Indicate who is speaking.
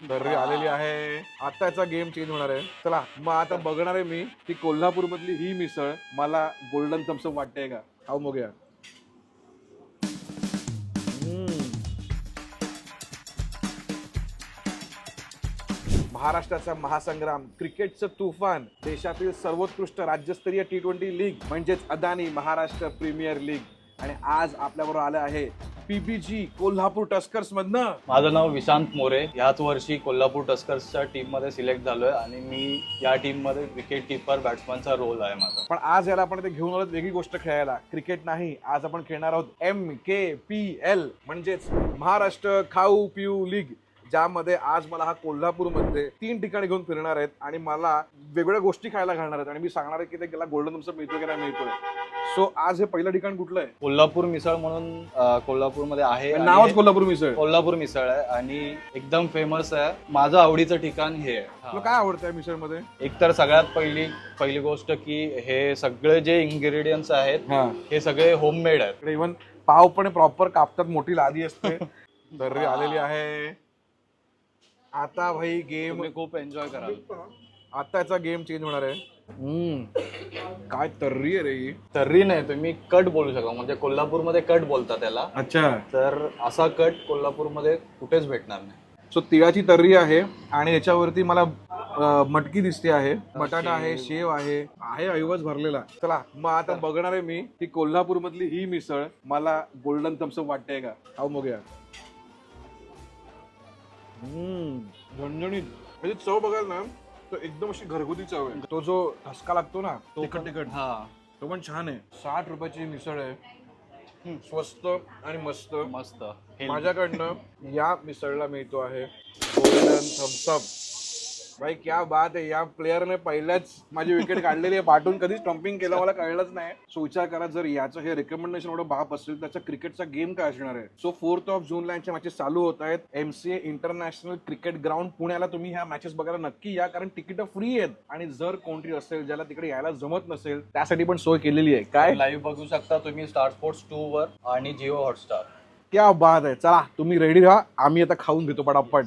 Speaker 1: दर्री आलेली आहे. आता याचा गेम चेंज होणार आहे. चला मग आता बघणार आहे मी ती कोल्हापूर मधली ही मिसळ मला गोल्डन थम्सअप वाटते का. खाऊ बघूया. महाराष्ट्राचा महासंग्राम, क्रिकेटचं तुफान, देशातील सर्वोत्कृष्ट राज्यस्तरीय T20 लीग म्हणजेच अदानी महाराष्ट्र प्रीमियर लीग. आणि आज आपल्याबरोबर आलं आहे PBG कोल्हापूर टस्कर्स मधनं.
Speaker 2: माझं नाव विशांत मोरे. याच वर्षी कोल्हापूर टस्कर्सच्या टीम मध्ये सिलेक्ट झालोय आणि मी या टीम मध्ये विकेट कीपर बॅट्समनचा रोल आहे माझा.
Speaker 1: पण आज याला आपण ते घेऊन आलो वेगळी गोष्ट खेळायला. क्रिकेट नाही, आज आपण खेळणार आहोत MKPL म्हणजेच महाराष्ट्र खाऊ पिऊ लीग, ज्यामध्ये आज मला हा कोल्हापूरमध्ये 3 ठिकाणी घेऊन फिरणार आहेत आणि मला वेगवेगळ्या गोष्टी खायला घालणार आहेत आणि मी सांगणार आहे की त्याला गोल्डन थम्सअप मिळतो की नाही मिळतोय. सो आज हे पहिलं ठिकाण कुठलं आहे?
Speaker 2: कोल्हापूर मिसळ म्हणून कोल्हापूरमध्ये आहे.
Speaker 1: नावच कोल्हापूर मिसळ.
Speaker 2: कोल्हापूर मिसळ आहे आणि एकदम फेमस आहे. माझं आवडीचं ठिकाण हे आहे.
Speaker 1: तुला काय आवडतं मिसळ मध्ये?
Speaker 2: एक तर सगळ्यात पहिली गोष्ट की हे सगळे जे इन्ग्रेडियंट्स आहेत हे सगळे होममेड आहेत.
Speaker 1: इव्हन पाव पण प्रॉपर कापतात, मोठी लादी असते. दर्री आलेली आहे. आता भाई गेम
Speaker 2: तुम्ही खूप एन्जॉय कराल.
Speaker 1: आता याचा गेम चेंज होणार आहे. काय तर्री आहे रे ही.
Speaker 2: तर्री नाही, तुम्ही कट बोलू शकता. म्हणजे कोल्हापूरमध्ये कट बोलतात त्याला.
Speaker 1: अच्छा.
Speaker 2: तर असा कट कोल्हापूरमध्ये कुठेच भेटणार नाही.
Speaker 1: सो तिळाची तर्री आहे आणि याच्यावरती मला मटकी दिसते आहे, बटाटा आहे, शेव आहे, ऐवज भरलेला. चला मग आता बघणार आहे मी ती कोल्हापूर मधली ही मिसळ मला गोल्डन थम्सअप वाटते का. खाऊ बघूया. झणझणीत म्हणजे चव बघाल ना तो एकदम अशी घरगुती चव आहे. तो जो ठसका लागतो ना तो तिखट तो पण छान आहे. 60 रुपयाची मिसळ आहे, स्वस्त आणि मस्त
Speaker 2: मस्त.
Speaker 1: माझ्याकडनं या मिसळला मिळतो आहे गोल्डन थम्सअप. भाई क्या बात आहे. या प्लेअरने पहिल्याच माझी विकेट काढलेली आहे. पाठवून कधी स्टम्पिंग केलं मला कळलंच नाही. सो विचार करा, जर याचं हे रेकमेंडेशन एवढं बाप असेल त्याचा क्रिकेटचा गेम काय असणार आहे. सो 4 जूनला यांच्या मॅचेस चालू होत आहेत. MCA इंटरनॅशनल क्रिकेट ग्राउंड पुण्याला. तुम्ही ह्या मॅचेस बघायला नक्की या, कारण तिकीट फ्री आहेत. आणि जर कोणतरी असेल ज्याला तिकडे यायला जमत नसेल त्यासाठी पण सोय केलेली आहे. काय
Speaker 2: लाईव्ह बघू शकता तुम्ही स्टार स्पोर्ट्स 2 वर आणि जिओ हॉटस्टार.
Speaker 1: क्या बात आहे. चला तुम्ही रेडी राहा, आम्ही आता खाऊन घेतो पटापट.